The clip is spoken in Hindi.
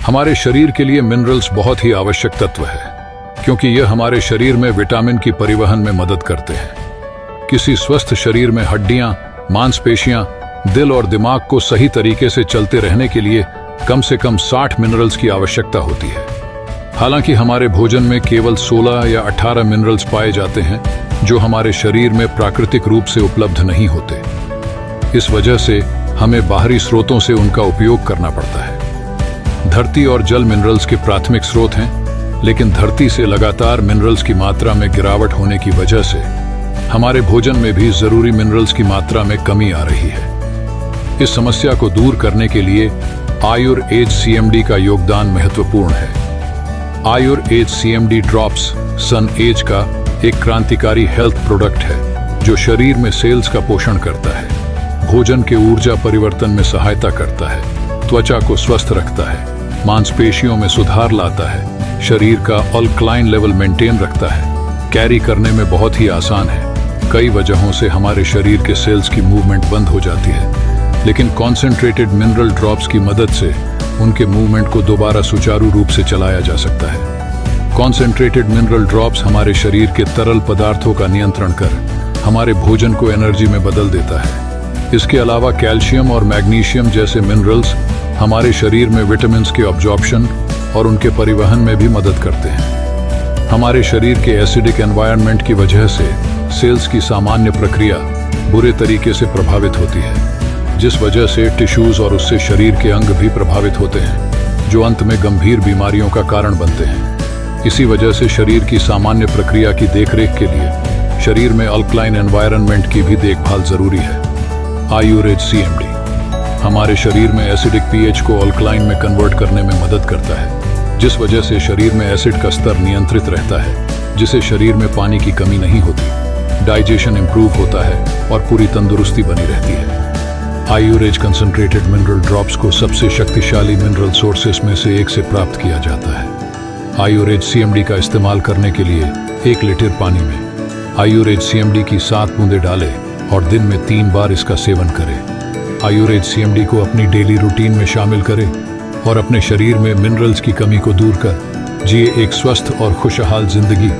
हमारे शरीर के लिए मिनरल्स बहुत ही आवश्यक तत्व है, क्योंकि यह हमारे शरीर में विटामिन की परिवहन में मदद करते हैं। किसी स्वस्थ शरीर में हड्डियां, मांसपेशियां, दिल और दिमाग को सही तरीके से चलते रहने के लिए कम से कम 60 मिनरल्स की आवश्यकता होती है। हालांकि हमारे भोजन में केवल 16 या 18 मिनरल्स पाए जाते हैं, जो हमारे शरीर में प्राकृतिक रूप से उपलब्ध नहीं होते। इस वजह से हमें बाहरी स्रोतों से उनका उपयोग करना पड़ता है। धरती और जल मिनरल्स के प्राथमिक स्रोत हैं, लेकिन धरती से लगातार मिनरल्स की मात्रा में गिरावट होने की वजह से हमारे भोजन में भी जरूरी मिनरल्स की मात्रा में कमी आ रही है। इस समस्या को दूर करने के लिए आयुर-एज CMD का योगदान महत्वपूर्ण है। आयुर-एज CMD ड्रॉप्स सन एज का एक क्रांतिकारी हेल्थ प्रोडक्ट है, जो शरीर में सेल्स का पोषण करता है, भोजन के ऊर्जा परिवर्तन में सहायता करता है, त्वचा को स्वस्थ रखता है, मांसपेशियों में सुधार लाता है, शरीर का अल्कलाइन लेवल मेंटेन रखता है, कैरी करने में बहुत ही आसान है। कई वजहों से हमारे शरीर के सेल्स की मूवमेंट बंद हो जाती है, लेकिन कॉन्सेंट्रेटेड मिनरल ड्रॉप्स की मदद से उनके मूवमेंट को दोबारा सुचारू रूप से चलाया जा सकता है। कॉन्सेंट्रेटेड मिनरल ड्रॉप्स हमारे शरीर के तरल पदार्थों का नियंत्रण कर हमारे भोजन को एनर्जी में बदल देता है। इसके अलावा कैल्शियम और मैग्नीशियम जैसे मिनरल्स हमारे शरीर में विटामिन्स के ऑब्जॉर्प्शन और उनके परिवहन में भी मदद करते हैं। हमारे शरीर के एसिडिक एनवायरनमेंट की वजह से सेल्स की सामान्य प्रक्रिया बुरे तरीके से प्रभावित होती है, जिस वजह से टिश्यूज और उससे शरीर के अंग भी प्रभावित होते हैं, जो अंत में गंभीर बीमारियों का कारण बनते हैं। इसी वजह से शरीर की सामान्य प्रक्रिया की देखरेख के लिए शरीर में अल्कलाइन एनवायरनमेंट की भी देखभाल जरूरी है। आयुर-एज CMD हमारे शरीर में एसिडिक pH को अल्कलाइन में कन्वर्ट करने में मदद करता है, जिस वजह से शरीर में एसिड का स्तर नियंत्रित रहता है, जिससे शरीर में पानी की कमी नहीं होती, डाइजेशन इंप्रूव होता है और पूरी तंदुरुस्ती बनी रहती है। आयुर-एज कंसंट्रेटेड मिनरल ड्रॉप्स को सबसे शक्तिशाली मिनरल सोर्सेस में से एक से प्राप्त किया जाता है। आयुर-एज CMD का इस्तेमाल करने के लिए 1 लीटर पानी में आयुर-एज CMD की 7 बूंदें डालें और दिन में 3 बार इसका सेवन करें। आयुर-एज CMD को अपनी डेली रूटीन में शामिल करें और अपने शरीर में मिनरल्स की कमी को दूर कर जिए एक स्वस्थ और खुशहाल जिंदगी।